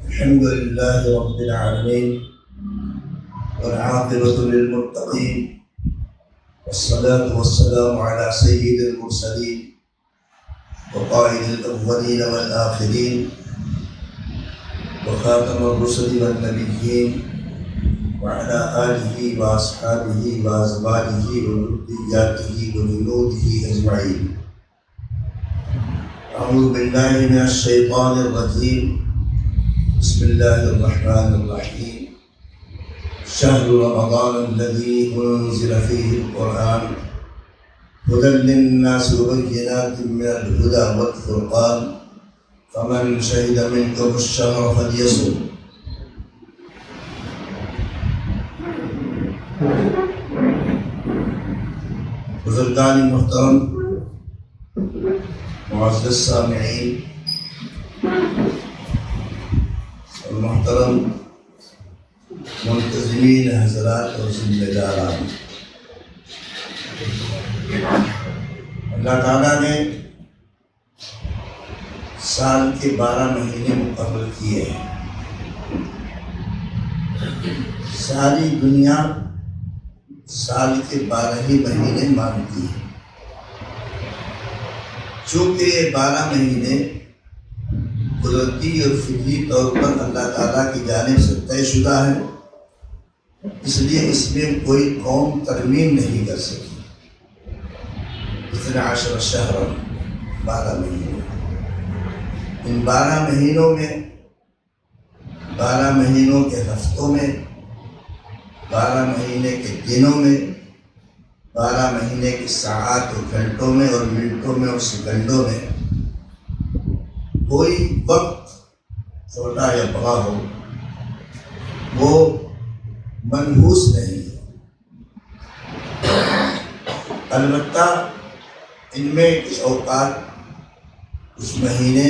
الحمد لله رب العالمين والعاقبة للمتقين والصلاة والسلام على سيد المرسلين وقائد الأولين والآخرين وخاتم الرسل والنبيين وعلى آله وأصحابه وأزواجه وذرياته وجنوده أجمعين. أعوذ بالله من الشيطان الرجيم. بسم الله الرحمن الرحيم. شهر رمضان الذي أنزل فيه القرآن هدى للناس وبينات من الهدى والفرقان فمن شهد منكم الشهر فليصم. بزرگان محترم، معزز سامعین اور محترم منتظمین حضرات اور ذمہ داران، اللہ تعالیٰ نے سال کے 12 مہینے مقرر کیے ہیں. ساری دنیا سال کے 12 ہی مہینے مانتی ہے. چونکہ یہ 12 مہینے قدرتی اور فطری طور پر اللہ تعالیٰ کی جانب سے طے شدہ ہے، اس لیے اس میں کوئی قوم ترمیم نہیں کر سکی. 12 شہر 12 مہینے، ان 12 مہینوں میں 12 مہینوں کے ہفتوں میں 12 مہینے کے دنوں میں 12 مہینے کے ساعات اور گھنٹوں میں اور منٹوں میں اور سیکنڈوں میں کوئی وقت چھوٹا یا بڑا ہو وہ منحوس نہیں ہے. البتہ ان میں کچھ اوقات، کچھ مہینے،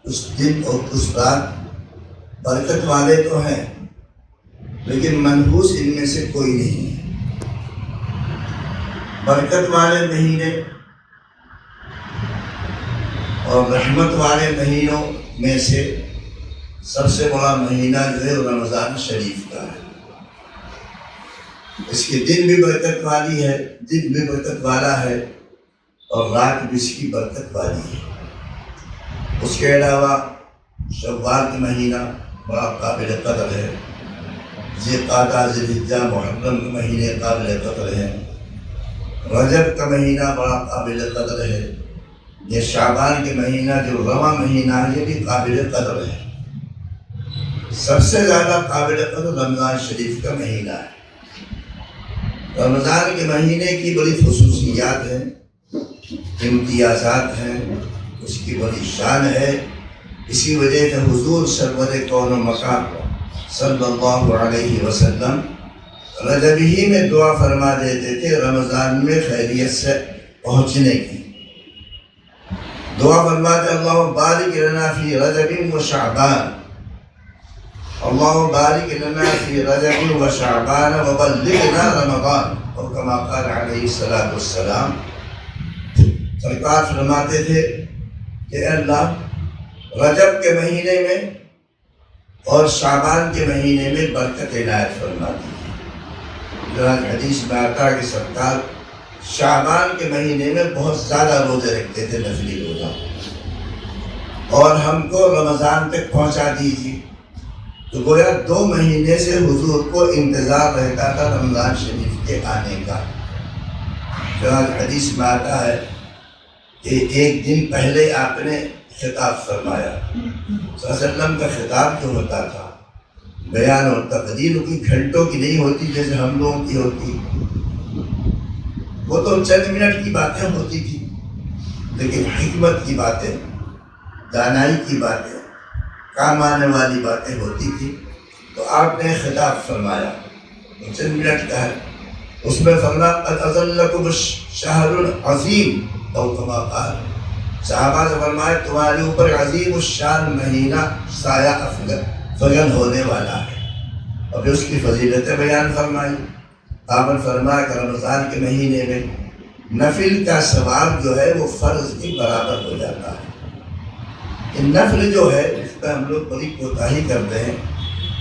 کچھ دن اور کچھ رات برکت والے تو ہیں، لیکن منحوس ان میں سے کوئی نہیں ہے. برکت والے مہینے اور رحمت والے مہینوں میں سے سب سے بڑا مہینہ جو ہے رمضان شریف کا ہے. اس کے دن بھی برکت والی ہے، دن بھی برکت والا ہے، اور رات بھی اس کی برکت والی ہے. اس کے علاوہ شوال کا مہینہ بڑا قابل قدر ہے. ذوالقعدہ، ذوالحجہ، محرم کے مہینے قابل قدر ہیں. رجب کا مہینہ بڑا قابل قدر ہے. یہ شعبان کے مہینہ جو رواں مہینہ ہے یہ بھی قابل قدر ہے. سب سے زیادہ قابل قدر رمضان شریف کا مہینہ ہے. رمضان کے مہینے کی بڑی خصوصیات ہیں، امتیازات ہیں، اس کی بڑی شان ہے. اسی وجہ سے حضور سرور کون و مکان صلی اللہ علیہ وسلم رجب ہی میں دعا فرما دیتے تھے رمضان میں خیریت سے پہنچنے کی. دعا فرماتے اللہ بارک لنا فی رجب و شعبان، اللہ بارک لنا فی رجب و شعبان وبلغنا رمضان، اور کما قال علیہ السلام. سرکار فرماتے تھے کہ اللہ رجب کے مہینے میں اور شعبان کے مہینے میں برکت عنایت فرما دی. حدیث میں آتا ہے کہ سرکار شعبان کے مہینے میں بہت زیادہ روزے رکھتے تھے، نفلی روزہ، اور ہم کو رمضان تک پہنچا دیجیے. تو گویا 2 مہینے سے حضور کو انتظار رہتا تھا رمضان شریف کے آنے کا. حدیث میں آتا ہے کہ ایک دن پہلے آپ نے خطاب فرمایا. صلی اللہ علیہ وسلم کا خطاب جو ہوتا تھا بیان اور تقریر کی گھنٹوں کی نہیں ہوتی جیسے ہم لوگوں کی ہوتی، وہ تو چند منٹ کی باتیں ہوتی تھی، لیکن حکمت کی باتیں، دانائی کی باتیں، کام آنے والی باتیں ہوتی تھی. تو آپ نے خطاب فرمایا، چند منٹ کا ہے، اس میں فرمایا قد اظلکم الشہر العظیم او کما قال. صحابہ سے فرمایا تمہارے اوپر عظیم الشان مہینہ سایہ فگن ہونے والا ہے، اور پھر اس کی فضیلتیں بیان فرمائی. آپ نے فرمایا کہ رمضان کے مہینے میں نفل کا ثواب جو ہے وہ فرض کے برابر ہو جاتا ہے۔ نفل جو ہے اس پہ ہم لوگ بڑی کوتاہی کرتے ہیں۔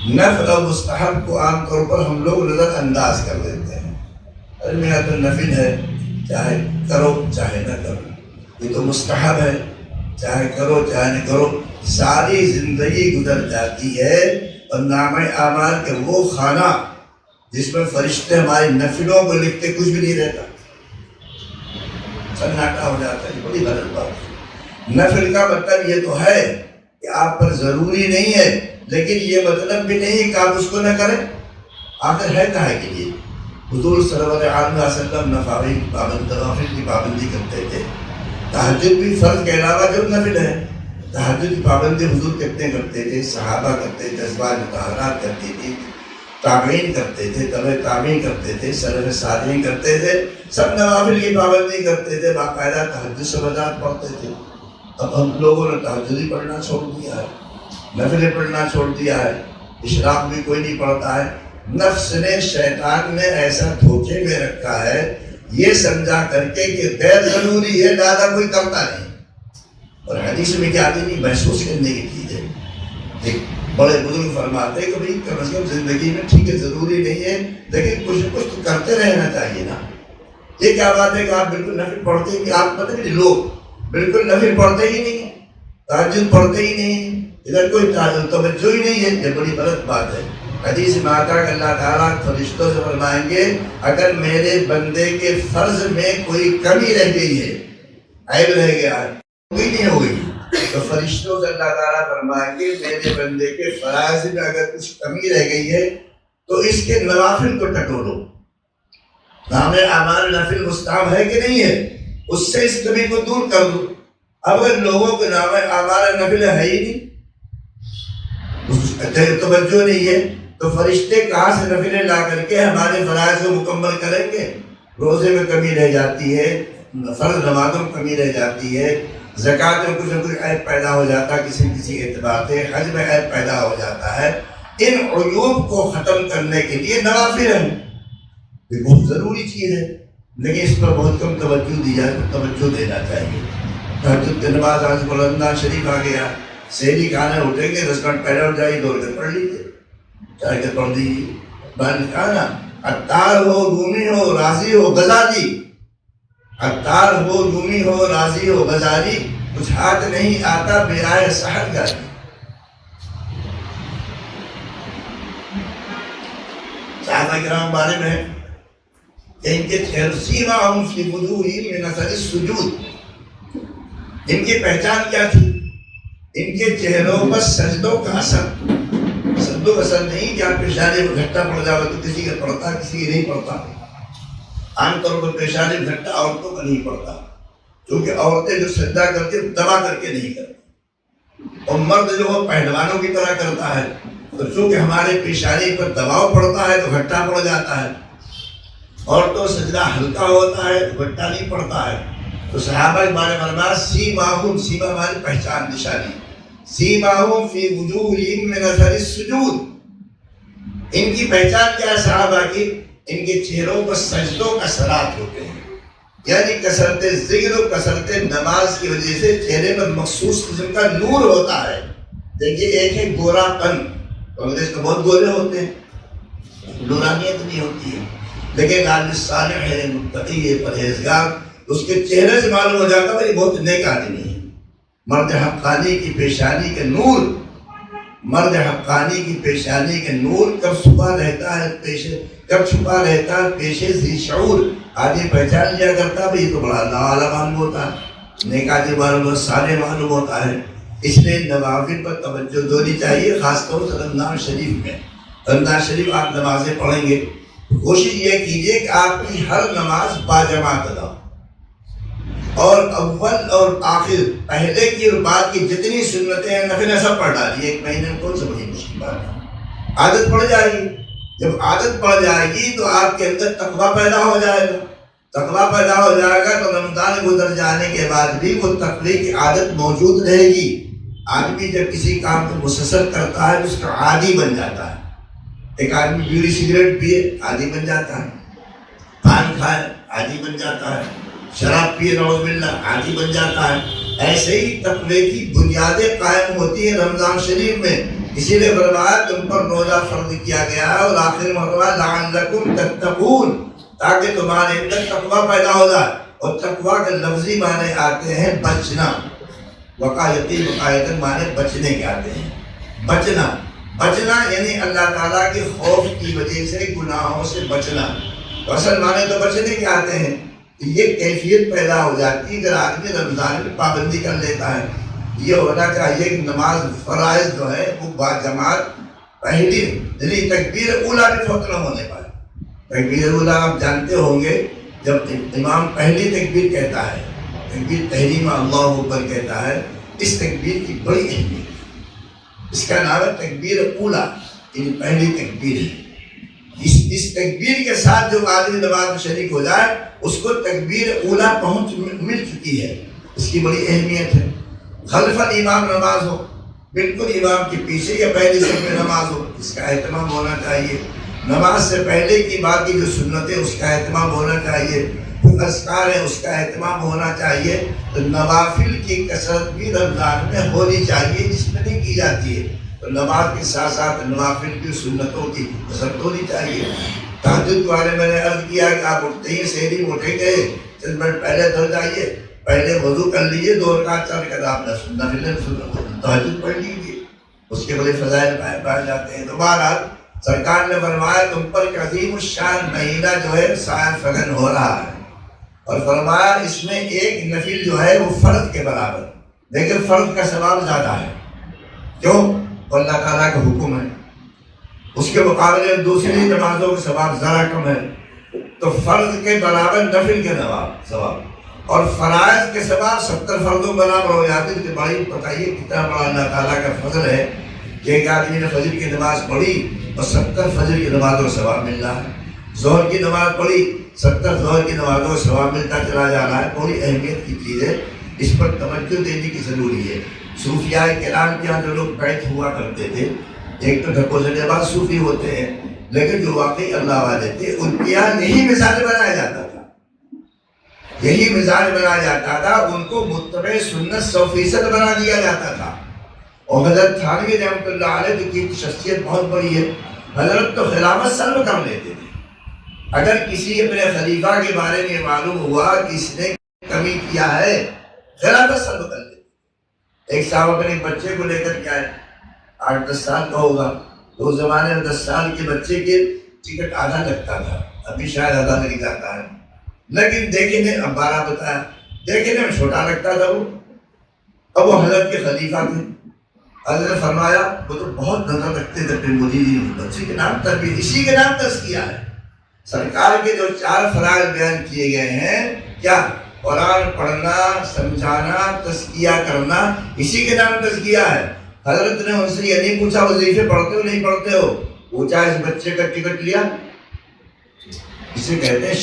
نفل اور مستحب کو عام طور پر ہم لوگ نظر انداز کر دیتے ہیں، ارے میرا تو نفل ہے، چاہے کرو چاہے نہ کرو، یہ تو مستحب ہے، چاہے کرو چاہے نہ کرو۔ ساری زندگی گزر جاتی ہے اور نامہ اعمال کے وہ خانہ جس میں فرشتے ہماری نفلوں کو لکھتے کچھ بھی نہیں رہتا، سناٹا ہو جاتا ہے۔ بڑی غلط بات ہے۔ نفل کا مطلب یہ تو ہے کہ آپ پر ضروری نہیں ہے، لیکن یہ مطلب بھی نہیں کہ آپ اس کو نہ کریں۔ آخر ہے کہے کے لیے؟ حضور صلی اللہ علیہ وسلم نوافل کی پابندی کرتے تھے۔ تہجد بھی فرض کے علاوہ جو نفل ہے، تہجد کی پابندی حضور کتنے کرتے تھے، صحابہ کرتے تھے، ازواج مطہرات کرتی تھی، تابعین کرتے تھے، تبع تابعین کرتے تھے، سلف صالحین کرتے تھے، سب نوافل کی پابندی کرتے تھے، باقاعدہ تہجد سبحات پڑھتے تھے۔ اب ہم لوگوں نے تہجد ہی پڑھنا چھوڑ دیا ہے، نفلیں پڑھنا چھوڑ دیا ہے، اشراق بھی کوئی نہیں پڑھتا ہے۔ نفس نے، شیطان نے ایسا دھوکے میں رکھا ہے، یہ سمجھا کر کے کہ غیر ضروری ہے لہذا کوئی کرتا نہیں، اور حدیث میں کیا آتی نہیں، محسوس کرنے کی چیز ہے۔ ایک بڑے بزرگ فرماتے ہیں کہ بھائی کم از کم زندگی میں ٹھیک ہے ضروری نہیں ہے لیکن کچھ نہ کچھ تو کرتے رہنا چاہیے نا۔ یہ کیا بات ہے کہ آپ بالکل نفل پڑھتے ہی، آپ پتہ نہیں لوگ بالکل نفل پڑھتے ہی نہیں ہیں، تہجد پڑھتے ہی نہیں ہیں، ادھر کوئی توجہ ہی نہیں ہے، یہ بڑی غلط بات ہے۔ حدیث میں آتا ہے کہ اللہ تعالیٰ فرشتوں سے فرمائیں گے اگر میرے بندے کے فرض میں کوئی کمی رہ گئی ہے، عیب رہ گیا ہے، کوئی نہیں ہو گئی، تو فرشتوں سے اللہ تعالیٰ فرمائیں گے میرے بندے کے فرائض میں اگر کچھ کمی رہ گئی ہے تو اس کے نوافل کو ٹٹولو۔ نام اعمال نفل مستحب ہے کہ نہیں ہے، اس سے اس کمی کو دور کر دو۔ اب اگر لوگوں کے نام اعمال نفل ہے ہی نہیں، توجہ نہیں ہے، تو فرشتے کہاں سے نفلیں لا کر کے ہمارے فرائض کو مکمل کریں گے؟ روزے میں کمی رہ جاتی ہے، فرض نمازوں میں کمی رہ جاتی ہے، زکوٰۃ میں کچھ نہ کچھ عیب پیدا ہو جاتا ہے کسی اعتبار سے، حج میں عیب پیدا ہو جاتا ہے۔ ان عیوب کو ختم کرنے کے لیے نوافل ہیں، یہ بہت ضروری چیز ہے، لیکن اس پر بہت کم توجہ دی جائے، توجہ دینا چاہیے۔ تہجد کی نماز آج بلندہ شریف آ گیا، سحری کھانے اٹھیں گے 10 منٹ پہلے اٹھ جائیے، 2 رکعت پڑھ لیجیے، 4 رکعت پڑھ دیجیے۔ میں نے کہا نا، عطار ہو، رومی ہو، رازی ہو، غزالی، عطار ہو، رومی ہو، رازی ہو، غزالی، کچھ ہاتھ نہیں آتا بے آئے سحر گالی۔ صحابہ کرام بارے میں کہ ان کے سیماہم فی وجوہہم من اثر السجود، ان کی پہچان کیا تھی؟ ان کے چہروں پر سجدوں کا اثر، سجدوں کا اثر نہیں کہ آپ پیشانی میں گھٹا پڑ جاؤ تو کسی کا پڑتا کسی کا نہیں پڑتا۔ عام طور پر پیشانی میں گھٹا عورتوں کا نہیں پڑتا، کیونکہ عورتیں جو سجدہ کرتی ہیں دبا کر کے نہیں کرتی، اور مرد جو وہ پہلوانوں کی طرح کرتا ہے، تو چونکہ ہمارے پیشانی پر دباؤ پڑتا ہے تو گھٹا پڑ جاتا ہے، عورتوں سجدہ ہلکا ہوتا ہے تو گھٹا نہیں پڑتا ہے۔ تو صحابہ کے بارے میں فرمایا سیماہم، سیما ہماری پہچان نشانی، سیماہم فی وجوہہم من اثر السجود، ان کی پہچان کیا ہے صحابہ کی؟ ان کے چہروں پر سجدوں کا اثرات ہوتے ہیں، یعنی کثرت ذکر و کثرت نماز کی وجہ سے چہرے پر مخصوص قسم کا نور ہوتا ہے۔ دیکھیے ایک ہے گورا پن، انگریز تو بہت گورے ہوتے ہیں، نورانیت نہیں ہوتی ہے، لیکن عالم صالح ہے، متقی ہے، پرہیزگار، اس کے چہرے سے معلوم ہو جاتا ہے بہت نیک آدمی ہے۔ مرد حقانی کی پیشانی کے نور، مرد حقانی کی پیشانی کے نور کب چھپا رہتا ہے پیشے، کب چھپا رہتا ہے پیشے سے شعور، آدمی پہچان لیا کرتا ہے یہ تو بڑا اللہ والا معلوم ہوتا ہے، نیک آدمی معلوم ہوتا ہے، صالح معلوم ہوتا ہے۔ اس لیے نوافل پر توجہ دینی چاہیے، خاص طور سے رمضان شریف میں۔ رمضان شریف آپ نمازیں پڑھیں گے، کوشش یہ کیجیے کہ آپ کی ہر نماز باجماعت ادا ہو، اور اول اور آخر، پہلے کی اور بعد کی جتنی سنتیں ہیں نفلیں سب پڑھ ڈالیے۔ ایک مہینے میں کون سا بڑی مشکل بات ہے؟ عادت پڑ جائے گی، جب عادت پڑ جائے گی تو آپ کے اندر تقویٰ پیدا ہو جائے گا، تقویٰ پیدا ہو جائے گا تو رمضان گزر جانے کے بعد بھی وہ تقوی کی عادت موجود رہے گی۔ آدمی جب کسی کام کو مسلسل کرتا ہے تو اس کا عادی بن جاتا ہے۔ ایک آدمی بیڑی سگریٹ پیے عادی بن جاتا ہے، پان کھائے عادی بن جاتا ہے، شراب پیے نعوذ باللہ عادی بن جاتا ہے. ایسے ہی تقوی کی بنیادیں قائم ہوتی ہیں رمضان شریف میں. اسی لیے فرمایا تم پر روزہ فرض کیا گیا ہے، اور آخر میں فرمایا لعلکم تتقون، تاکہ تمہارے اندر تقوی پیدا ہو جائے. اور تقوی کے لفظی معنی آتے ہیں بچنا، وقایتی وقایتن معنی بچنے کے آتے ہیں. بچنا یعنی اللہ تعالیٰ کے خوف کی وجہ سے گناہوں سے بچنا. اصل معنی تو بچنے کے آتے ہیں. یہ کیفیت پیدا ہو جاتی ہے اگر آدمی رمضان میں پابندی کر لیتا ہے. یہ ہونا چاہیے کہ نماز فرائض جو ہے وہ باجماعت پہلی یعنی تکبیر اولیٰ بھی فوت نہ ہونے پائے. تکبیر اولیٰ آپ جانتے ہوں گے، جب امام پہلی تکبیر کہتا ہے، تکبیر تحریمہ اللہ اکبر کہتا ہے، اس تکبیر کی بڑی اہمیت ہے. اس کا نام ہے تکبیر اولیٰ، یعنی پہلی تکبیر ہے. اس تکبیر کے ساتھ جو آدمی نماز میں شریک ہو جائے اس کو تکبیر اولیٰ مل چکی ہے. اس کی بڑی اہمیت ہے. خلف الامام نماز ہو، بالکل امام کے پیچھے یا پہلی صف میں نماز ہو، اس کا اہتمام ہونا چاہیے. نماز سے پہلے کی باقی جو سنتیں اس کا اہتمام ہونا چاہیے. اذکار ہے اس کا اہتمام ہونا چاہیے. تو نوافل کی کثرت بھی رمضان میں ہونی چاہیے جس میں نہیں کی جاتی ہے. تو نماز کے ساتھ ساتھ نوافل کی سنتوں کی کثرت ہونی چاہیے. تہجد کے بارے میں نے عرض کیا کہ آپ اٹھتے ہی سحری میں اٹھے گئے، چند منٹ پہلے دھر جائیے، پہلے وضو کر لیجیے، 2 رکعت 4 رکعت آپ نفل تہجد پڑھ لیجیے، اس کے بڑے فضائل پائے جاتے ہیں. تو بہرحال سرکار نے فرمایا تم پر عظیم الشان مہینہ جو ہے سایہ فگن ہو رہا ہے، اور فرمایا اس میں ایک نفل جو ہے وہ فرض کے برابر، لیکن فرض کا ثواب زیادہ ہے. کیوں؟ اللہ تعالیٰ کا حکم ہے. اس کے مقابلے میں دوسری نمازوں کے ثواب ذرا کم ہے. تو فرض کے برابر نفل کے ثواب، اور فرائض کے ثواب 70 فرضوں برابر ہو جاتے ہیں. بڑی بتائیے کتنا بڑا اللہ تعالیٰ کا فضل ہے کہ ایک آدمی نے فجر کی نماز پڑھی اور 70 فجر کی نمازوں کا ثواب مل رہا ہے. ظہر کی نماز پڑھی، 70 ظہر کی نمازوں کا ثواب ملتا چلا جا رہا ہے. بڑی اہمیت کی چیز ہے، اس پر توجہ دینے کی ضروری ہے. صوفیاء کرام کے یہاں جو لوگ بیعت ہوا کرتے تھے، ایک تو ڈھکو سے بعد صوفی ہوتے ہیں، لیکن جو واقعی اللہ والے تھے ان کے یہاں یہی مزاج بنایا جاتا تھا، یہی مزاج بنایا جاتا تھا. ان کو متبع سنت 100% بنا دیا جاتا تھا. اور حضرت تھانوی رحمۃ اللہ علیہ کی شخصیت بہت بڑی ہے. حضرت تو خلافت سلب کر لیتے تھے. اگر کسی اپنے خلیفہ کے بارے میں معلوم ہوا کہ اس نے کمی کیا ہے، خلافت سلب کر لیتے. ایک صاحب اپنے بچے کو لے کر کے آئے، 8-10 سال کا ہوگا. تو اس زمانے میں 10 سال کے بچے کے ٹکٹ آدھا لگتا تھا، ابھی شاید آدھا لگ جاتا ہے، لیکن دیکھنے اب 12 بتایا، دیکھنے میں چھوٹا لگتا تھا وہ. اب وہ حضرت کے خلیفہ تھے. حضرت نے فرمایا وہ تو بہت نظر رکھتے تھے اپنے مودی جی، بچے کے نام تربیت، اسی کے نام تزکیہ ہے. سرکار کے جو 4 فرائض بیان کیے گئے ہیں، کیا؟ قرآن پڑھنا، سمجھانا، تزکیہ کرنا، اسی کے نام تزکیہ ہے. حضرت نے ان سے یہ نہیں پوچھا وظیفے پڑھتے ہو نہیں پڑھتے ہو، پوچھا اس بچے کا ٹکٹ لیا؟ اسے کہتے ہیں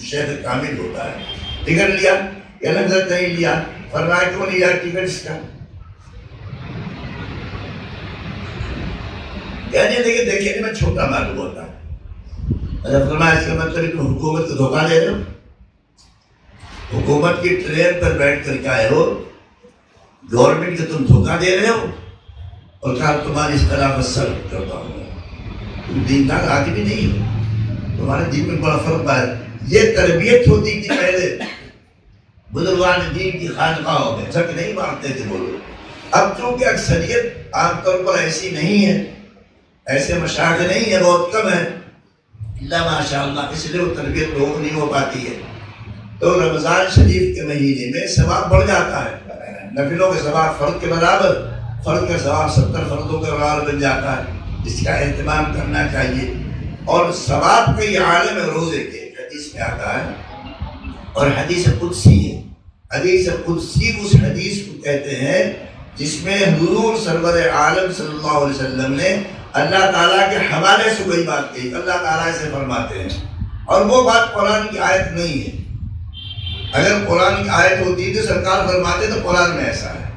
شیخ کامل ہوتا ہے. ٹکٹ لیا؟ یا حضرت نہیں لیا. فرمایا کیوں نہیں لیا ٹکٹ اس کا؟ یعنی دیکھیں میں چھوٹا معلوم ہوتا ہے. حضرت فرمایا اس کا مطلب تم حکومت کو دھوکہ دے رہے ہو، حکومت کی ٹرین پر بیٹھ کر کے آئے ہو، گورنمنٹ کو تم دھوکہ دے رہے ہو، اور کہا تمہاری اس خلافت سلب کرتا ہوں. تم دیندار آدمی نہیں ہو، تمہارے دین میں بڑا فرق ہے. یہ تربیت ہوتی تھی پہلے بزرگان دین کی خانقاہوں میں، جھک نہیں مارتے تھے وہ لوگ. اب چونکہ اکثریت عام طور پر ایسی نہیں ہے، ایسے مشاغل نہیں ہے، بہت کم ہے، اللہ ماشاء اللہ، اس لیے وہ تربیت لوگوں نہیں ہو پاتی ہے. تو رمضان شریف کے مہینے میں ثواب بڑھ جاتا ہے. نفلوں کے ثواب فرض کے برابر، فرض کا ثواب 70 فرضوں کے برابر بن جاتا ہے. اس کا اہتمام کرنا چاہیے. اور ثواب کا یہ عالم ہے روزے کے، حدیث میں آتا ہے، اور حدیث قدسی ہے. حدیث قدسی اس حدیث کو کہتے ہیں جس میں حضور سرور عالم صلی اللہ علیہ وسلم نے اللہ تعالیٰ کے حوالے سے کوئی بات کہی. اللہ تعالیٰ سے فرماتے ہیں، اور وہ بات قرآن کی آیت نہیں ہے. اگر قرآن کی آیت ہوتی تو سرکار فرماتے تو قرآن میں ایسا ہے.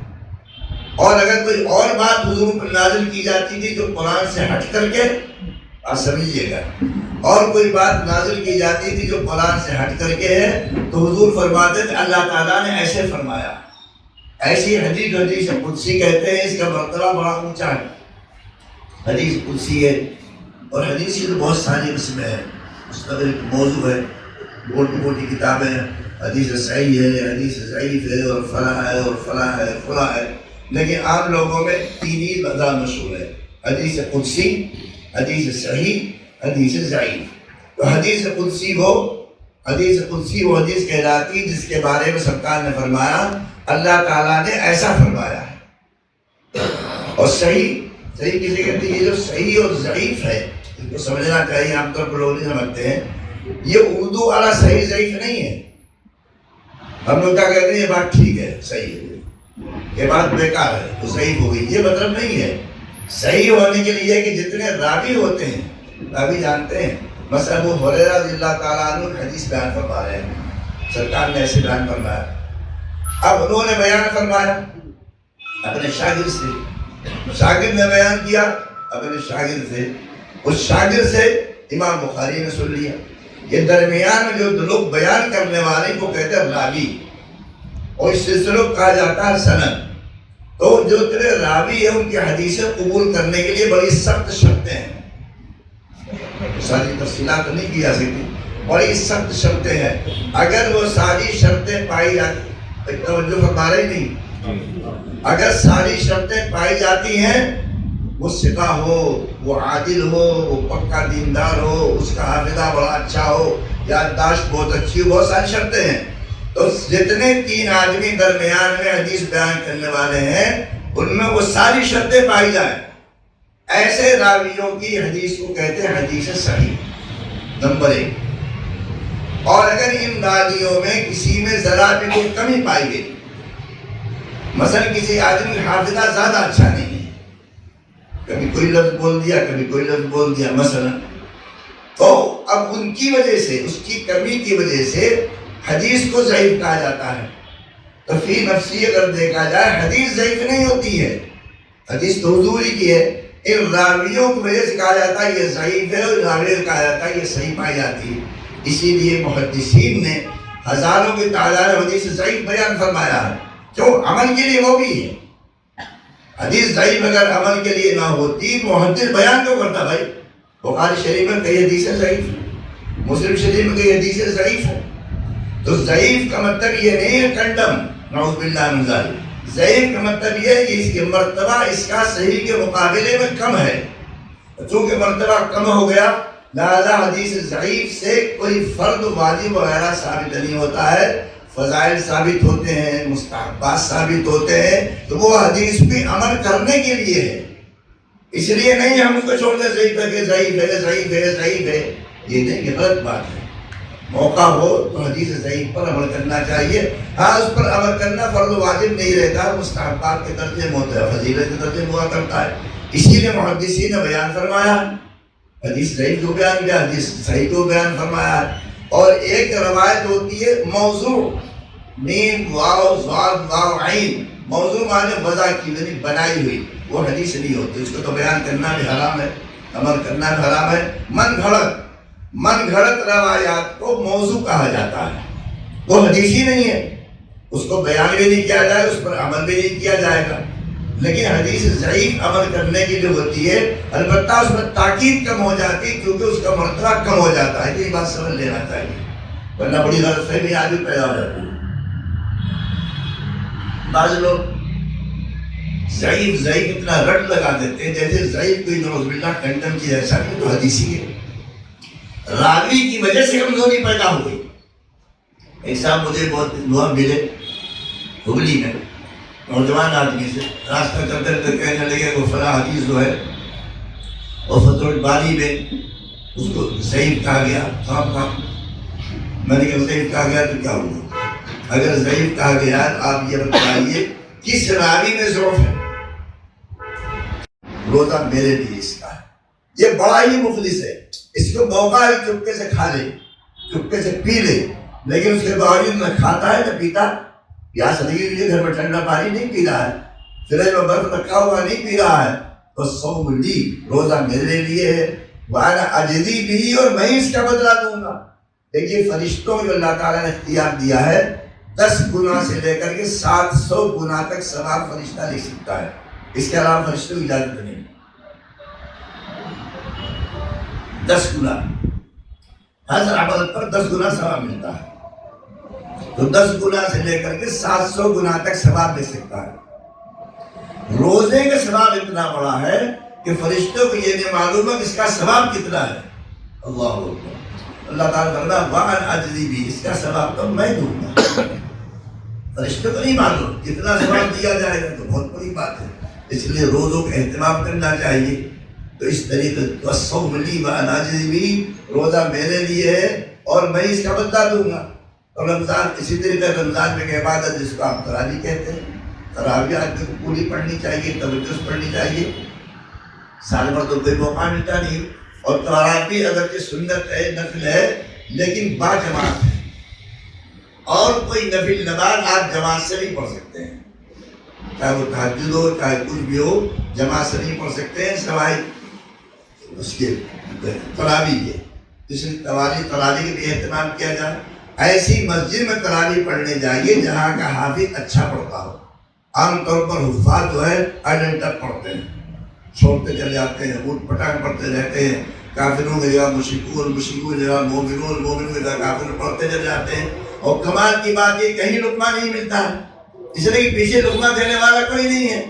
اور اگر کوئی اور بات حضور پر نازل کی جاتی تھی جو قرآن سے ہٹ کر کے آپ سمجھیے گا. اور کوئی بات نازل کی جاتی تھی جو قرآن سے ہٹ کر کے ہے تو حضور فرماتے تھے اللہ تعالیٰ نے ایسے فرمایا. ایسی حدیث قدسی کہتے ہیں، اس کا مرتبہ بڑا اونچا ہے. حدیث قدسی ہے، اور حدیث کی تو بہت ساری قسمیں ہیں. مستقل موضوع ہے، موٹی موٹی کتابیں ہیں. حدیث صحیح ہے، حدیث ضعیف ہے، اور فلاں ہے اور فلاں ہے فلاں ہے. لیکن عام لوگوں میں تین ہی زیادہ مشہور ہے: حدیث قدسی، حدیث صحیح، حدیث ضعیف. تو حدیث قدسی وہ حدیث کہلاتی جس کے بارے میں سرکار نے فرمایا اللہ تعالیٰ نے ایسا فرمایا ہے. اور صحیح کسی کہتے ہیں. یہ جو صحیح اور ضعیف ہے اس کو سمجھنا چاہیے. عام طور پر لوگ نہیں سمجھتے ہیں. یہ اردو والا صحیح ضعیف نہیں ہے. ہم لوگ کیا کہتے ہیں یہ بات ٹھیک ہے، صحیح ہے، یہ بات بیکار ہے تو صحیح ہو گئی. یہ مطلب نہیں ہے. صحیح ہونے کے لیے کہ جتنے راوی ہوتے ہیں، راوی جانتے ہیں. مثلا ابو ہریرہ رضی اللہ تعالیٰ عنہ حدیث بیان فرما رہے ہیں، سرکار نے ایسے بیان فرمایا. اب انہوں نے بیان فرمایا اپنے شاگرد سے، شاگرد نے بیان کیا اپنے شاگرد سے، اس شاگرد سے امام بخاری نے سن لیا. یہ درمیان میں جو لوگ بیان کرنے والے کو کہتے ہیں راوی، اور اس سلسلے کو کہا جاتا ہے سند. تو جو تیرے راوی ہیں ان کی حدیثیں قبول کرنے کے لیے بڑی سخت شرطیں ہیں. ساری تفصیلات نہیں کی جا سکتی. بڑی سخت شرطیں ہیں. اگر وہ ساری شرطیں پائی جاتی، توجہ فرما رہے نہیں، اگر ساری شرطیں پائی جاتی ہیں، وہ ثقہ ہو، وہ عادل ہو، وہ پکا دیندار ہو، اس کا حافظہ بڑا اچھا ہو، یادداشت بہت اچھی ہو، بہت ساری شرطیں ہیں. تو جتنے تین آدمی درمیان میں حدیث بیان کرنے والے ہیں ان میں وہ ساری شرطیں پائی جائیں، ایسے راویوں کی حدیث کو کہتے ہیں حدیث صحیح. نمبر 1. اور اگر ان راویوں میں کسی میں ذرا بھی کوئی کمی پائی گئی، مثلا کسی آدمی کا حافظہ زیادہ اچھا نہیں ہے، کبھی کوئی لفظ بول دیا کبھی کوئی لفظ بول دیا مثلا، تو اب ان کی وجہ سے، اس کی کمی کی وجہ سے حدیث کو ضعیف کہا جاتا ہے. تو فی نفسی اگر دیکھا جائے حدیث ضعیف نہیں ہوتی ہے، حدیث تو حضور ہی کی ہے. ان راویوں کی وجہ سے کہا جاتا ہے یہ ضعیف ہے، اور راویوں کو کہا جاتا ہے یہ صحیح پائی جاتی ہے. اسی لیے محدثین نے ہزاروں کی تعداد میں حدیث ضعیف بیان فرمایا ہے. کیوں؟ عمل کے لیے وہ بھی ہے. حدیث ضعیف اگر عمل کے لیے نہ ہوتی محدث بیان کیوں کرتا بھائی؟ بخاری شریف میں کئی حدیثیں ضعیف ہیں، مسلم شریف میں کئی حدیثیں ضعیف ہیں. تو ضعیف کا مطلب یہ نہیں ہے کنڈم، نعوذ باللہ من ذالک. ضعیف کا مطلب یہ ہے کہ اس کی مرتبہ اس کا صحیح کے مقابلے میں کم ہے. چونکہ مرتبہ کم ہو گیا لہذا حدیث ضعیف سے کوئی فرد واجب وغیرہ ثابت نہیں ہوتا ہے. فضائل ثابت ہوتے ہیں، مستحبات ثابت ہوتے ہیں، تو وہ حدیث بھی عمل کرنے کے لیے ہے. اس لیے نہیں ہم اس کو چھوڑ دیں ضعیف ہے کہ ضعیف ہے ضعیف ہے ضعیف ہے، یہ نہیں، یہ غلط بات ہے. موقع ہو تو حدیث ضعیف پر عمل کرنا چاہیے. ہاں اس پر عمل کرنا فرض واجب نہیں رہتا، مستحبات کے درجے میں ہوتا ہے، فضیلت کے درجے میں ہوا کرتا ہے. اسی لیے محدثین نے بیان فرمایا حدیث ضعیف کو بیان کیا، حدیث صحیح کو بیان فرمایا. اور ایک روایت ہوتی ہے موضوع، میم واو ضاد واو عین، موضوع معنی وضع کی یعنی بنائی ہوئی، وہ حدیث نہیں ہوتی. اس کو تو بیان کرنا بھی حرام ہے، عمل کرنا بھی حرام ہے. من گھڑت روایات کو موضوع کہا جاتا ہے، وہ حدیث ہی نہیں ہے، اس کو بیان بھی نہیں کیا جائے، اس پر عمل بھی نہیں کیا جائے گا. لیکن حدیث ضعیف عمل کرنے کی جو ہوتی ہے البتہ اس میں تاکید کم ہو جاتی ہے کیونکہ اس کا مرتبہ کم ہو جاتا ہے. یہ بات سمجھ لینا چاہیے ورنہ بڑی غلط فہمی آج بھی پیدا ہو جاتی ہے. بعض لوگ ضعیف اتنا رٹ لگا دیتے ہیں جیسے ضعیف کوئی نعوذ باللہ کنڈم کی ایسا نہیں، تو حدیثی ہے. راوی کی وجہ سے کمزوری پیدا ہو گئی. ایک صاحب مجھے بہت دعا ملے ہبلی میں، نوجوان آدمی سے راستہ کرتے کرتے کہنے لگے وہ فلاں حدیث جو ہے اور فتح الباری میں اس کو ضعیف کہا گیا. میں نے کہا ضعیف کہا گیا تو کیا ہوا؟ اگر ضعیف کہا گیا آپ یہ بتائیے کس راوی میں ضعف ہے؟ روزہ میرے لیے اس کا ہے، یہ بڑا ہی مخلص ہے، اس کو موقع ہے چپکے سے کھا لے، چپکے سے پی لے، لیکن اس کے باوجود نہ کھاتا ہے نہ پیتا. پیاس لگی ہوئی ہے، گھر میں ٹھنڈا پانی نہیں پی رہا ہے، فریج میں برف رکھا ہوا نہیں پی رہا ہے، تو صوم لی، روزہ میرے لیے ہے، وَأَنَا أَجْزِي بِهِ، اور میں اس کا بدلہ دوں گا۔ دیکھیے فرشتوں کو اللہ تعالیٰ نے اختیار دیا ہے 10 گناہ سے لے کر کے 700 گناہ تک ثواب فرشتہ لکھ سکتا ہے، اس کے علاوہ فرشتوں کی اجازت نہیں۔ 10 گناہ، ہر عمل پر 10 گناہ ثواب ملتا ہے، تو 10 گناہ سے لے کر کے 700 گناہ تک ثواب لے سکتا ہے۔ روزے کا ثواب اتنا بڑا ہے کہ فرشتوں کو یہ نہیں معلوم ہے کہ اس کا ثواب کتنا ہے۔ اللہ اکبر۔ اللہ تعالیٰ فرمایا وَأَنَا أَجْزِي بِهِ، اس کا ثواب تو میں دوں گا، فرشتوں کو نہیں معلوم کتنا ثواب دیا جائے گا، تو بہت بڑی بات ہے۔ اس لیے روزوں کا اہتمام کرنا چاہیے۔ تو اس طریقے وَالصَّوْمُ لِي وَأَنَا أَجْزِي بِهِ، روزہ میرے لیے ہے اور میں اس کا بدلہ دوں گا۔ اور رمضان اسی طریقے رمضان میں ایک عبادت جس کو آپ تراویح کہتے ہیں، تراویح آدمی کو پوری پڑھنی چاہیے، توجہ سے پڑھنی چاہیے، سال بھر تو کوئی موقع ملتا نہیں۔ اور تراویح اگرچہ سنت ہے، نفل ہے، لیکن با جماعت ہے، اور کوئی نفل نماز آپ جماعت سے نہیں پڑھ سکتے ہیں، چاہے وہ تہجد ہو چاہے کچھ بھی ہو، جماعت سے نہیں پڑھ سکتے ہیں سوائے اس کے تراویح کے۔ اس لیے تراویح کا بھی اہتمام کیا جائے۔ ایسی مسجد میں تراویح پڑھنے جائیے جہاں کا حافظ اچھا پڑھتا ہو۔ عام طور پر حفاظ جو ہے ایڈنٹر پڑھتے ہیں، چھوڑتے چلے جاتے ہیں، اوٹ پٹانگ پڑھتے رہتے ہیں، کافروں کی جگہ مشرکون، مشرکوں کی جگہ مومنون، مومنوں کی جگہ کافر پڑھتے چلے جاتے ہیں۔ اور کمال کی بات یہ کہیں لقمہ نہیں ملتا ہے، اس لیے کہ پیچھے لقمہ دینے والا کوئی نہیں ہے۔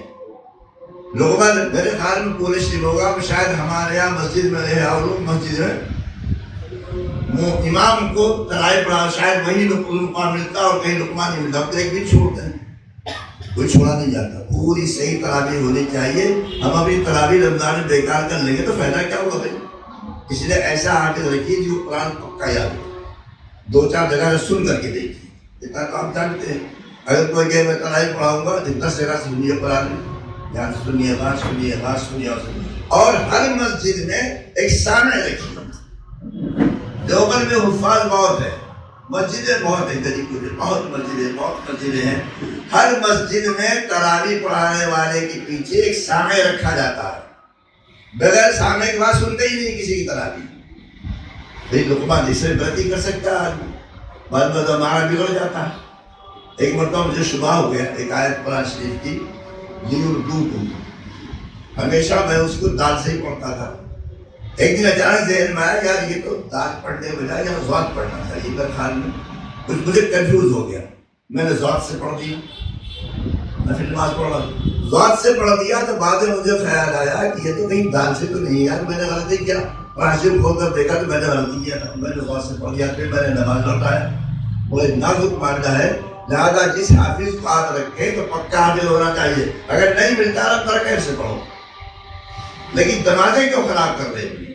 لقمہ میرے خیال میں پولیس ٹیم ہوگا، شاید ہمارے یہاں مسجد میں رہے اور مسجد میں امام کو تراویح پڑھا، شاید وہی لقمہ ملتا اور کہیں لقمہ نہیں ملتا، ایک بھی چھوڑتے ہیں، کوئی چھوڑا نہیں جاتا۔ پوری صحیح تراویح ہونی چاہیے۔ ہم اپنی تراویح رمضان میں بیکار کر لیں گے تو فائدہ کیا ہوگا بھائی؟ اس لیے ایسا حافظ رکھیے جو قرآن پکا یاد ہو، 2-4 جگہ سے سن کر کے دیکھیے، اتنا تو آپ جانتے ہیں۔ اگر کوئی کہے میں تراویح پڑھاؤں گا، 10 جگہ سنیے قرآن، یہاں سنیے، وہاں سنیے، وہاں سنیے، اور ہر مسجد میں ایک سامع رکھیے۔ دیوبند میں حفاظ بہت ہے، مسجدیں بہت ہیں، غریب بہت مسجدیں ہیں۔ ہر مسجد میں تراویح پڑھانے والے کے پیچھے ایک سامع رکھا جاتا ہے، بغیر سامع کے بعد سنتے ہی نہیں کسی کی تراویح۔ بھائی لقمہ جس سے غلطی کر سکتا ہے آدمی، بعد میں ہمارا بگڑ جاتا ہے۔ ایک مرتبہ مجھے شبہ ہو گیا ایک آیت قرآن شریف کی، لیردوکم، ہمیشہ میں اس کو دال سے ہی پڑھتا تھا۔ ایک دن اچانک ذہن میں آیا یار یہ تو دال پڑھنے بجائے یا ذات پڑھنا چاہیے، میرے خیال میں کچھ مجھے کنفیوز ہو گیا، میں نے ذات سے پڑھ دیا، نفل نماز پڑھا، ذات سے پڑھ دیا۔ تو بعد میں مجھے خیال آیا کہ یہ تو کہیں دال سے تو نہیں، یار میں نے غلطی کیا، قرآن شریف کھول کر دیکھا تو میں نے غلطی کیا تھا، میں نے ذات سے پڑھ دیا، پھر میں نے نماز لوٹایا۔ وہ ایک نازک معاملہ ہے، لہٰذا جس حافظ کو ہاتھ رکھے تو پکا حافظ ہونا چاہیے۔ اگر نہیں ملتا رب ترکیب سے پڑھو، لیکن تنازع کیوں خراب کر رہے ہیں؟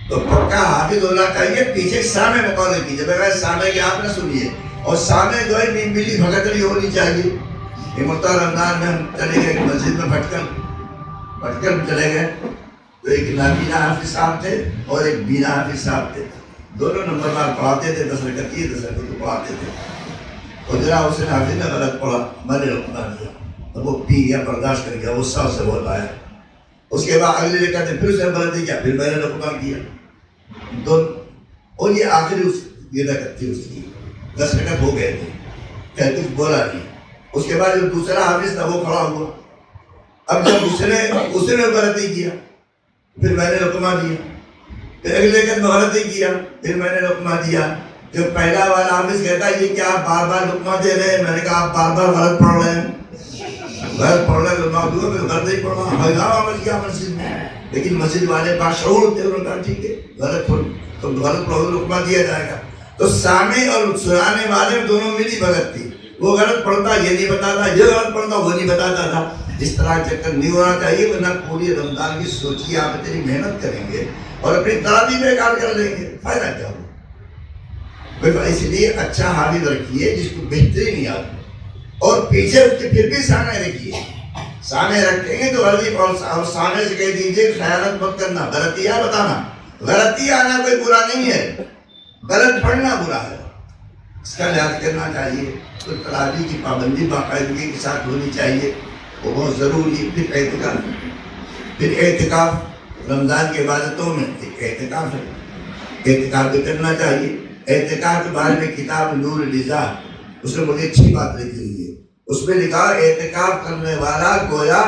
تو پکا حافظ ہونا چاہیے، پیچھے سامع مقابلے کیجیے، بغیر سامع کے آپ نہ سنیے، اور سامع جو ہے ملی بھگتری ہونی چاہیے۔ یہ مرتبہ رمضان میں ہم چلے گئے مسجد میں بھٹ کر چلے گئے، تو ایک نابینا حافظ صاحب تھے اور ایک بینا حافظ صاحب تھے، دونوں نمبر بار پڑھاتے تھے، 10 رکعت کی 10 رکعت پڑھاتے تھے۔ اور جناب حسین حافظ نے غلط پڑھا، میں نے رکنا دیا، تو وہ پی گیا، برداشت کر گیا، غصہ سے بول آیا۔ اس کے بعد اگلی رکعت پھر اس نے غلطی کیا، پھر میں نے رکنا کیا، اور یہ آخری یہ رکعت تھی اس کی، 10 رکعت ہو گئے تھے، پھر کچھ بولا نہیں۔ اس کے بعد جو دوسرا حافظ تھا وہ کھڑا ہوا، اب جب اس نے غلطی کیا پھر میں نے رکما دیا، پھر اگلے رکعت میں غلطی کیا پھر میں نے رکما دیا۔ جو پہلا والا حافظ کہتا ہے یہ کیا آپ بار بار رکما دے رہے ہیں؟ میں نے کہا آپ بار بار غلط پڑھ رہے ہیں، غلط پڑھ رہے ہیں تو معذور ہے، غلط نہیں پڑھنا، ہنگامہ مچ گیا مسجد میں۔ لیکن مسجد والے باشعور تھے، انہوں نے کہا ٹھیک ہے غلط پڑھو، رکما دیا جائے گا۔ تو سامع اور سنانے والے دونوں ملی بھگت تھی، وہ غلط پڑھتا یہ نہیں بتاتا، یہ غلط پڑھتا وہ نہیں بتاتا تھا۔ اس طرح چکر نہیں ہونا چاہیے، ورنہ پوری رمضان کی سوچیے آپ اتنی محنت کریں گے اور اپنی تراویح بیکار کر لیں گے، فائدہ کیا ہوگا؟ اس لیے اچھا حافظ رکھیے جس کو بہترین یاد ہو، اور پیچھے اس کے پھر بھی سامع رکھیے۔ سامع رکھیں گے تو غلطی، اور سامع سے کہہ دیجیے خیانت مت کرنا، غلطی ہے بتانا، غلطی آنا کوئی برا نہیں ہے، غلط پڑھنا برا ہے، اس کا لحاظ کرنا چاہیے۔ تو تراویح کی پابندی باقاعدگی کے ساتھ ہونی چاہیے، وہ بہت ضروری ہے۔ پھر اعتکاف رمضان کی عبادتوں میں ایک اعتکاف ہے، اعتکاف بھی کرنا چاہیے۔ اعتکاف کے بارے میں کتاب نور الرضا، اس میں بڑی اچھی بات لکھی ہوئی ہے۔ اس میں لکھا اعتکاف کرنے والا گویا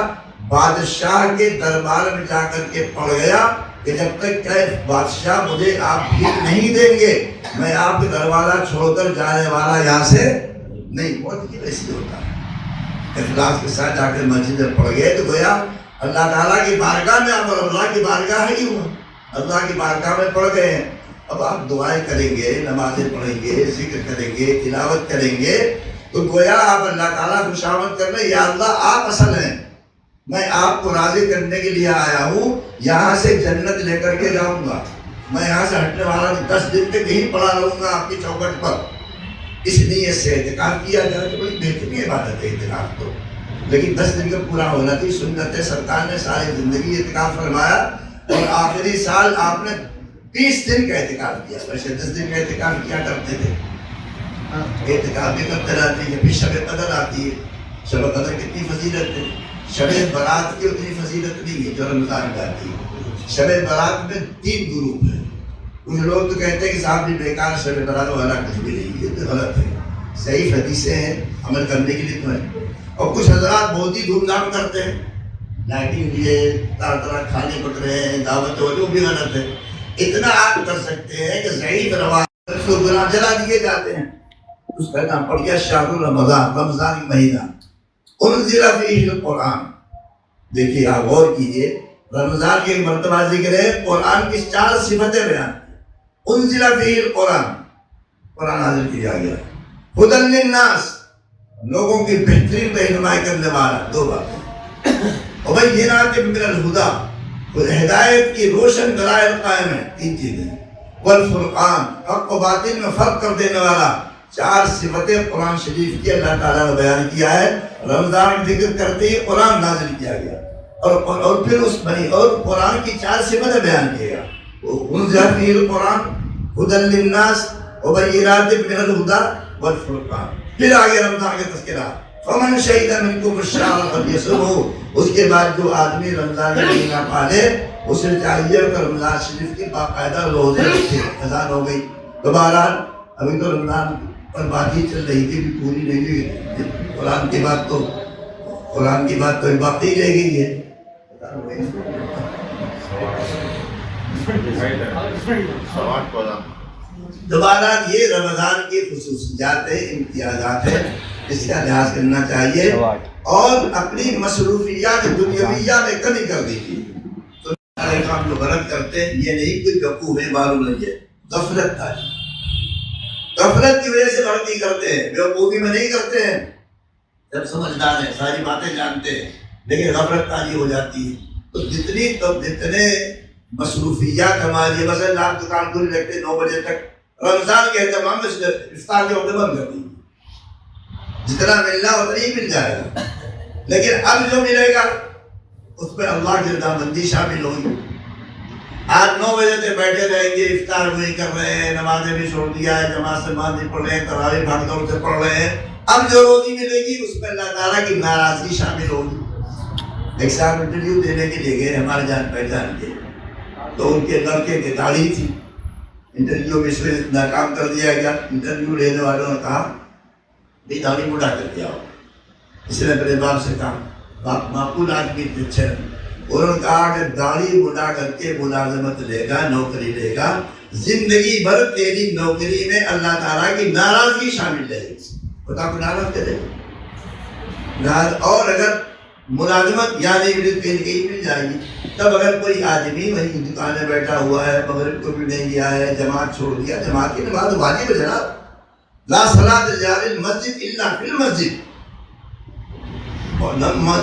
بادشاہ کے دربار میں جا کر کے پڑ گیا کہ جب تک کہ بادشاہ مجھے آپ بھیک نہیں دیں گے میں آپ کے دروازہ چھوڑ کر جانے والا یہاں سے نہیں۔ بہت ایسی ہوتا ہے، اخلاص کے ساتھ جا کر مسجد میں پڑ گئے تو گویا اللہ تعالیٰ کی بارگاہ میں، آپ اللہ کی بارگاہ ہے ہی ہوا، اللہ کی بارگاہ میں پڑ گئے ہیں۔ اب آپ دعائیں کریں گے، نمازیں پڑھیں گے، ذکر کریں گے، تلاوت کریں گے، تو گویا آپ اللہ تعالیٰ کو خوشامد کر رہے ہیں، یا اللہ آپ اصل ہیں، میں آپ کو راضی کرنے کے لیے آیا ہوں، یہاں سے جنت لے کر کے جاؤں گا، میں یہاں سے ہٹنے والا 10 دن تک یہیں پڑا رہوں گا آپ کی چوکھٹ پر۔ اس لیے سے اعتکاف کیا جائے تو بڑی بہترین عبادت ہے اعتکاف تو، لیکن 10 دن کا پورا ہونا تھی۔ سنت ہے، سرکار نے ساری زندگی اعتکاف فرمایا اور آخری سال آپ نے 20 دن کا اعتکاف کیا، ویسے 10 دن کا اعتکاف کیا کرتے تھے، اعتکاف بھی کرتے رہتے ہیں۔ پھر شب قدر آتی ہے، شب قدر کتنی فضیلت ہے، شب برات کی اتنی فضیلت نہیں ہے جو رمضان میں آتی ہے۔ شب برات میں 3 گروپ ہیں، کچھ لوگ تو کہتے ہیں کہ صاحب بھی بیکار شب برات وغیرہ کچھ بھی نہیں، یہ تو غلط ہے، صحیح حدیثیں ہیں، عمل کرنے کے لیے تو ہے۔ اور کچھ حضرات بہت ہی دھوم دھام کرتے ہیں، لائٹنگ بھی ہے، طرح کھانے پک رہے ہیں، دعوت ہو، جو بھی غلط ہے۔ اتنا آپ کر سکتے ہیں کہ ضعیف روایت کو گناہ جلا دیے جاتے ہیں۔ اس کا نام پڑ گیا شہر رمضان، رمضان کا مہینہ، انزل فیہ القرآن۔ دیکھیے آپ غور کیجئے، رمضان کی ایک مرتبہ ذکر ہے، قرآن کی 4 صفتیں بیان، انزل فیہ القرآن، قرآن نازل کیا گیا، ھدی للناس، لوگوں کی بہترین رہنمائی کرنے والا، 2 باتیں، وبینات من الہدی، ہدایت کی روشن دلائل قائم ہے، 3 چیزیں، والفرقان، حق و باطل میں فرق کر دینے والا۔ 4 صفتیں قرآن شریف کی اللہ تعالیٰ نے بیان کیا ہے۔ رمضان ذکر کرتے ہی قرآن نازل کیا گیا اور پھر اس بنی اور قرآن کی 4 صفتیں بیان کیا گیا، انزل فیہ القرآن ھدی للناس وبینات من الہدی والفرقان۔ پھر آگے رمضان کا تذکرہ، فمن شہد منکم الشہر فلیصمہ۔ اس کے بعد جو آدمی رمضان کا مہینہ پالے اسے چاہیے کہ رمضان شریف کے باقاعدہ روزے رکھے۔ اذان ہو گئی تو بہرحال ابھی تو رمضان پر بات ہی چل رہی تھی، بھی پوری نہیں ہوئی، قرآن کی بات تو باقی رہ گئی ہے۔ دوبارہ یہ رمضان کی خصوصیات ہیں، امتیازات ہیں، اس کا لحاظ کرنا چاہیے اور اپنی مصروفیات دنیاویہ میں کمی کر دیجیے۔ تو سارے کام جو غلط کرتے ہیں یہ نہیں کوئی بیوقوف ہے، معلوم نہیں ہے، غفلت تھا، غفلت کی وجہ سے غلطی کرتے ہیں، بیوقوفی میں نہیں کرتے ہیں، جب سمجھدار ہیں ساری باتیں جانتے ہیں لیکن غفلت تاری ہو جاتی ہے۔ تو جتنے مصروفیات ہماری، مثلا آپ دکان کھلی رکھتے 9 بجے تک، رمضان کے اہتمام میں افطار کے وقت بند کر دی، جتنا ملنا اتنا ہی مل جائے گا، لیکن اب جو ملے گا اس پہ اللہ کی رضامندی شامل ہوگی۔ آج 9 بجے تک بیٹھے رہیں گے، افطار وہی کر رہے ہیں، نمازیں بھی چھوڑ دیا ہے، جماعت سے نماز نہیں پڑھ رہے ہیں، تراویح بھاگ دوڑ سے پڑھ رہے ہیں، اب جو روزی ملے گی اس میں اللہ تعالیٰ کی ناراضگی شامل ہوگی۔ ایک صاحب انٹرویو دینے کے لیے گئے ہمارے جان پہچان کے، تو ان کے لڑکے کی داڑھی تھی، انٹرویو میں اس میں ناکام کر دیا گیا۔ انٹرویو لینے والوں نے کہا بھی داڑھی مڑا کر کے آؤ۔ اس نے اپنے باپ سے کہا، باپ معقول آدمی تھے، اچھے، انہوں نے کہا کہ داڑھی مڑا کر کے ملازمت لے گا، نوکری لے گا، زندگی بھر تیری نوکری میں اللہ تعالیٰ کی ناراضگی شامل رہے گی، خدا کو ناراض کرے گا۔ اور اگر ملازمت یعنی کہیں مل جائے گی، تب اگر کوئی آدمی وہیں دکان میں بیٹھا ہوا ہے، مغرب کو بھی نہیں گیا ہے، جماعت چھوڑ دیا، جماعت کی نماز واجب ہے جناب، لا صلاۃ لجار المسجد الا فی المسجد،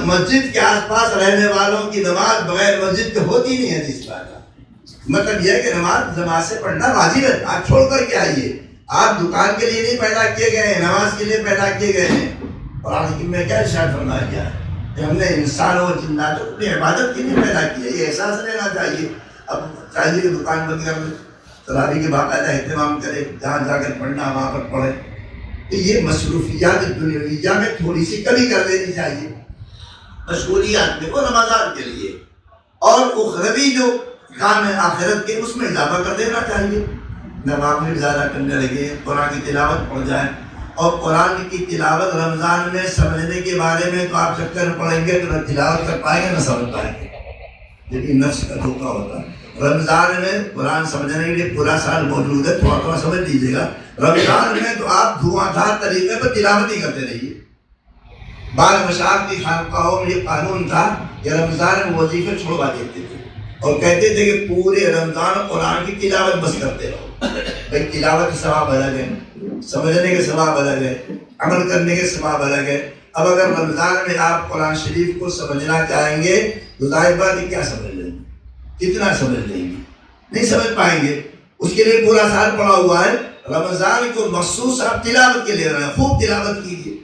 مسجد کے آس پاس رہنے والوں کی نماز بغیر مسجد کے ہوتی نہیں ہے۔ اس بات کا مطلب یہ ہے کہ نماز جماعت سے پڑھنا واجب ہے، آپ چھوڑ کر کے آئیے، آپ دکان کے لیے نہیں پیدا کیے گئے ہیں، نماز کے لیے پیدا کیے گئے ہیں۔ قرآن حکیم میں کیا ارشاد فرمایا گیا ہے کہ ہم نے انسانوں اور جنات کو اپنی عبادت کے لیے پیدا کیا، یہ احساس رہنا چاہیے۔ اب چاہیے کہ دکان بند کر دے، تراویح کے باقاعدہ اہتمام کرے، جہاں جا کر پڑھنا وہاں پر پڑھے۔ تو یہ مصروفیات دنیاویہ میں تھوڑی سی کمی کر دینی چاہیے، مشغولیات میں وہ رمضان کے لیے، اور اخروی جو کام ہے آخرت کے، اس میں اضافہ کر دینا چاہیے. نوافل زیادہ کرنے لگے، قرآن کی تلاوت پڑھ جائیں. اور قرآن کی تلاوت رمضان میں سمجھنے کے بارے میں تو آپ چکر پڑھیں گے تو نہ تلاوت کر پائیں گے نہ سمجھ پائیں گے، لیکن نفس کا دھوکہ ہوتا ہے. رمضان میں قرآن سمجھنے کے لیے پورا سال موجود ہے، تھوڑا تھوڑا سمجھ لیجیے گا. رمضان میں تو آپ دھواں دھار طریقے پر تلاوت ہی کرتے رہیے. بعض مشاہد کی خانقاہوں میں یہ قانون تھا کہ رمضان میں وظیفے چھوڑوا دیتے تھے اور کہتے تھے کہ پورے رمضان قرآن کی تلاوت بس کرتے رہو. بھائی تلاوت کے ثواب الگ ہے، سمجھنے کے ثواب الگ ہے، عمل کرنے کے ثواب الگ ہے. اب اگر رمضان میں آپ قرآن شریف کو سمجھنا چاہیں گے تو ظاہر بات ہے کیا سمجھ لیں گے، کتنا سمجھ لیں گے، نہیں سمجھ پائیں گے. اس کے لیے پورا سال پڑا ہوا ہے. رمضان کو مخصوص آپ تلاوت کے لیے رہے ہیں. خوب تلاوت کیجیے،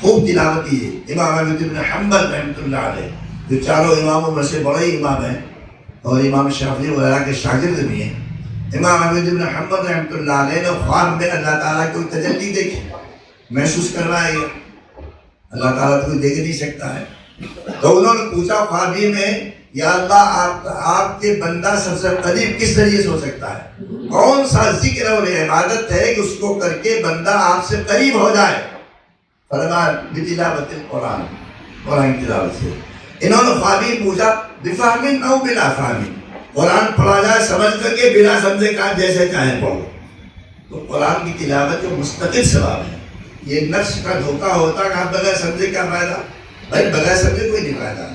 خوب تلاوت کیجیے. امام احمد بن حنبل رحمۃ اللہ علیہ جو چاروں اماموں میں سے بڑے امام ہیں اور امام شافعی وغیرہ کے شاگرد بھی ہیں، امام احمد بن حنبل رحمۃ اللہ علیہ نے خواب میں اللہ تعالیٰ کی تجلی دیکھی، محسوس کروایا گیا. اللہ تعالیٰ تو کوئی دیکھ نہیں سکتا ہے. تو انہوں نے پوچھا خوابی میں، یا اللہ آپ کے بندہ سب سے قریب کس ذریعے سے ہو سکتا ہے؟ کون سا ذکر اور عبادت ہے کہ اس کو کر کے بندہ آپ سے قریب ہو جائے؟ فرمایا بتلاوت القرآن، قرآن کی تلاوت سے. انہوں نے خوابی پوچھا بفہم او بلا فہم، قرآن پڑھا جائے سمجھ کر کے بلا سمجھے کا جیسے چاہے پڑھو. تو قرآن کی تلاوت جو مستقل ثواب ہے. یہ نفس کا دھوکہ ہوتا ہے کہ آپ بغیر سمجھے کیا فائدہ؟ بھائی بغیر سمجھے کوئی نہیں فائدہ.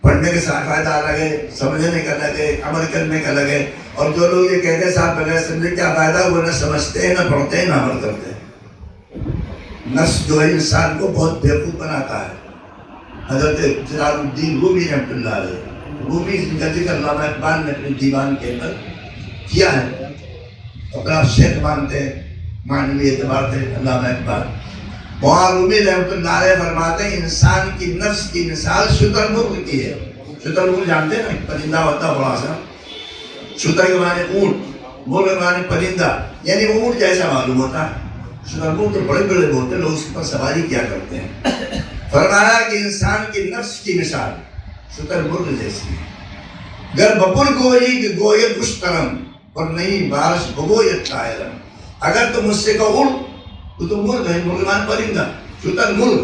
پڑھنے کے ساتھ فائدہ الگ ہے، سمجھنے کا الگ ہے، عمل کرنے کا الگ ہے. اور جو لوگ یہ کہتے ہیں صاحب بغیر سمجھے کیا فائدہ، وہ نہ سمجھتے ہیں، نہ پڑھتے ہیں، نہ عمل کرتے ہیں. نفس جو ہے انسان کو بہت بیوقوف بناتا ہے. حضرت جلال الدین رومی رحمۃ اللہ علیہ، رومی کا ذکر علامہ اقبال نے اپنے دیوان کے اندر کیا ہے. اپنا شیخ مانتے ہیں، معنوی اعتبار سے علامہ اقبال. وہاں رومی رحمۃ اللہ علیہ فرماتے ہیں انسان کی نفس کی مثال شتر مرغ کی ہے. شتر مرغ جانتے ہیں نا، پرندہ ہوتا ہے بڑا سا. شتر کے معنی اونٹ، مرغ کے معنی پرندہ، یعنی اونٹ جیسا معلوم ہوتا ہے. شتر مرغ تو بڑے بڑے ہوتے ہیں، لوگ اس پر سواری کیا کرتے ہیں. فرمایا کہ انسان کی نفس کی مثال شتر مرغ جیسی ہے. گر بپر گوئی کہ گوید اشترم اور نہیں بارش بگوید طائرم. اگر تم مجھ سے کہو اڑ تو تم مرغ ہے، مرغ معنی پرندہ، شتر مرغ،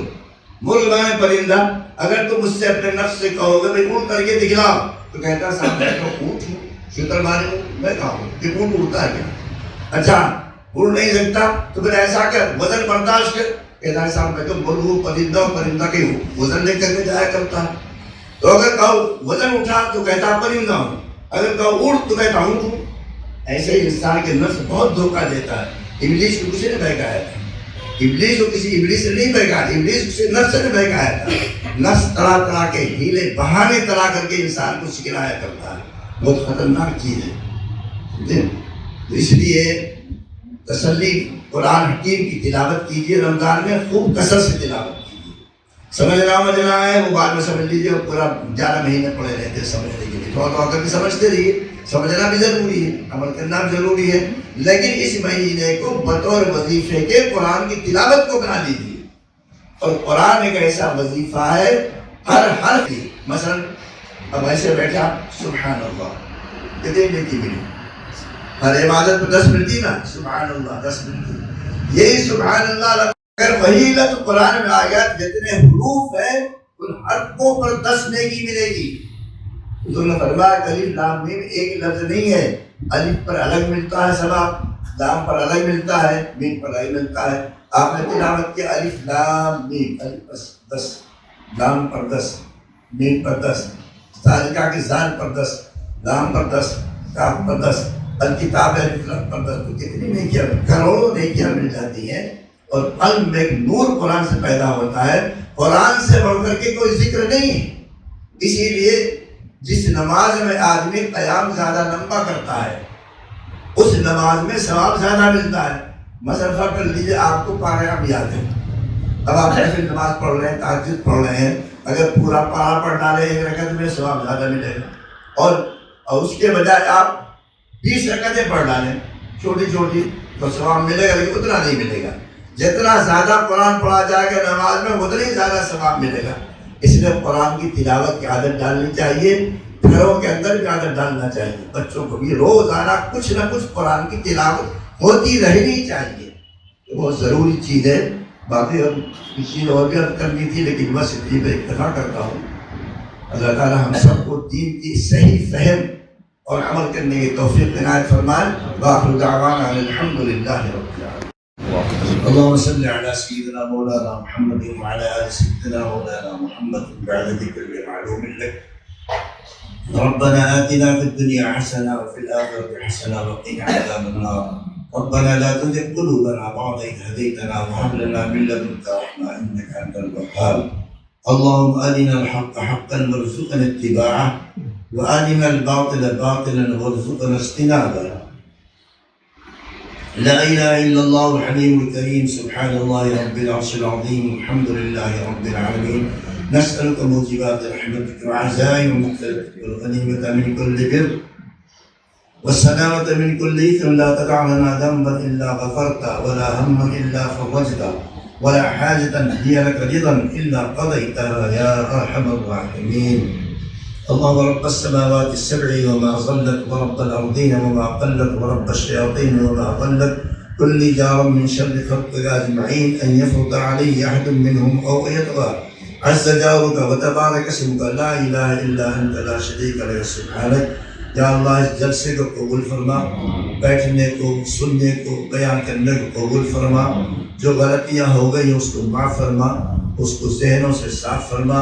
مرغ معنی پرندہ. اگر تم مجھ سے اپنے نفس سے کہو گے بھائی اڑ کر کے دکھلاؤ، تو کہتا ہے صاحب میں تو اونٹ ہوں. شتر معنی اونٹ، میں کہا ہوں کہ اونٹ اڑتا ہے کیا؟ اچھا اڑ نہیں سکتا تو پھر ایسا کر وزن برداشت کر. کہتا ہے صاحب میں تو مرغ ہوں، پرندہ ہوں، پرندہ کے ہوں، وزن لے کر کے جایا کرتا ہے. تو اگر کہو وزن اٹھا تو کہتا پرندہ ہوں، اگر کہو اڑ تو کہتا اونٹ ہوں. ایسے ہی انسان کے نفس بہت دھوکہ دیتا ہے. ابلیس کو کسی نے بہکایا تھا؟ ابلیس کو کسی ابلیس سے نہیں بہکایا، ابلیس کسی نفس نے بہکایا تھا. نفس طرح طرح کے ہیلے بہانے طرح کر کے انسان کو سکھلایا کرتا ہے. بہت خطرناک چیز ہے. تو اس لیے تسلی قرآن حکیم کی تلاوت کیجیے. رمضان میں خوب کثرت سے تلاوت کیجیے. سمجھنا ہے وہ بعد میں سمجھ لیجیے، اور پورا 11 مہینے پڑے رہتے ہیں سمجھنے کے لیے. تھوڑا تھوڑا کر کے سمجھتے رہیے. سمجھنا بھی ضروری ہے، عمل کرنا بھی ضروری ہے، لیکن اس مہینے کو بطور وظیفے کے قرآن کی تلاوت کو بنا لیجیے. اور قرآن ایک ایسا وظیفہ ہے ہر حرف کی. مثلا اب ایسے بیٹھا سبحان اللہ کتنے نیکی ملی، ہر عبادت میں 10 ملتی نا، سبحان اللہ 10 ملتی. یہی سبحان اللہ اگر وہی لفظ قرآن میں آ گیا جتنے حروف ہیں ان حرفوں پر 10 نیکی ملے گی. تو نے فرمایا الف لام میم ایک لفظ نہیں ہے. الف پر الگ ملتا ہے ثواب، لام پر الگ ملتا ہے، میم پر الگ ملتا ہے. آپ نے تلاوت کیا الف لام میم، الف پر 10، لام پر 10، میم پر 10، ذالکہ کی ذال پر 10، لام پر 10، کاف پر 10، الکتاب الف لام پر 10. تو کتنی نیکیاں، کروڑوں نیکیاں مل جاتی ہیں. اور قلب میں ایک نور قرآن سے پیدا ہوتا ہے. قرآن سے بڑھ کر کے کوئی ذکر نہیں ہے. اسی لیے جس نماز میں آدمی قیام زیادہ لمبا کرتا ہے اس نماز میں ثواب زیادہ ملتا ہے. مثلا کر لیجیے آپ کو پارہ اب یاد ہے، اب آپ ایسے نماز پڑھ رہے ہیں، تہجد پڑھ رہے ہیں، اگر پورا پارہ پڑھ ڈالے ایک رکعت میں ثواب زیادہ ملے گا. اور اس کے بجائے آپ 20 رکعتیں پڑھ ڈالیں چھوٹی چھوٹی تو ثواب ملے گا، لیکن اتنا نہیں ملے گا. جتنا زیادہ قرآن پڑھا جائے گا نماز میں اتنا ہی زیادہ ثواب ملے گا. اس لیے قرآن کی تلاوت کی عادت ڈالنی چاہیے. گھروں کے اندر بھی عادت ڈالنا چاہیے. بچوں کو بھی روزانہ کچھ نہ کچھ قرآن کی تلاوت ہوتی رہنی چاہیے. یہ بہت ضروری چیز ہے. باقی اور چیز اور بھی عرض کرنی تھی لیکن بس اتنی پہ اکتفا کرتا ہوں. اللہ تعالی ہم سب کو دین کی صحیح فہم اور عمل کرنے کی توفیق عنایت فرمائے. وآخر دعوانا الحمدللہ رب العالمین. اللهم صل على سيدنا مولانا محمد وعلى آل سيدنا مولانا محمد بعد ذكر معلوم لك. ربنا آتنا في الدنيا حسنة وفي الآخرة حسنة وقنا عذاب النار. ربنا لا تزغ قلوبنا بعد إذ هديتنا وهب لنا من لدنك رحمة إنك أنت الوهاب. اللهم أرنا الحق حقا وارزقنا اتباعه وأرنا الباطل باطلا وارزقنا اجتنابه. لا إله إلا الله الحليم الكريم. سبحان الله رب العرش العظيم. الحمد لله رب العالمين. نسألك موجبات رحمتك وعزائم مغفرتك والغنيمة من كل بر والسلامة من كل إثم. لا تدع لنا ذنبا إلا غفرته ولا هما إلا فرجته ولا حاجة هي لك رضا إلا قضيتها يا أرحم الراحمين. اللهم رب السماوات السبع وما ظلت ورب الأرضين وما قلت ورب الشياطين وما ضلت كل جار من شر خلقك أجمعين أن يفرط علي أحد منهم أو يطغى. عز جارك وتبارك اسمك لا إله إلا أنت لا شريك لك سبحانك. یا اللہ اس جلسے کو قبول فرما. بیٹھنے کو سننے کو بیان کرنے کو قبول فرما. جو غلطیاں ہو گئی اس کو معاف فرما. اس کو ذہنوں سے صاف فرما.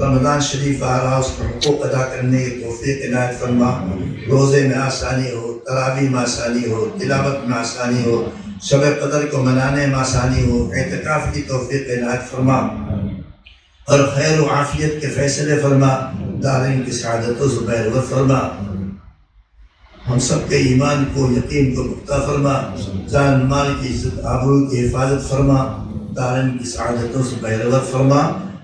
رمضان شریف آ رہا اس کو حقوق ادا کرنے کی توفیق عنایت فرما. روزے میں آسانی ہو, تراویح میں آسانی ہو, تلاوت میں آسانی ہو, شب قدر کو منانے میں آسانی ہو, اعتکاف کی توفیق عنایت فرما اور خیر و عافیت کے فیصلے فرما. دارین کی سعادت و زبیر و فرما. ہم سب کے ایمان کو یقین کو پختہ فرما. جان مال کی عزت آبرو کی حفاظت فرما. دارین کی سعادتوں سے بہرور فرما.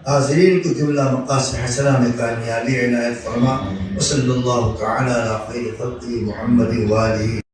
حاضرین کو جملہ مقاصد حسنہ میں کامیابی عنایت فرما. وصلی اللہ تعالی علی خیر خلقہ محمد وآلہ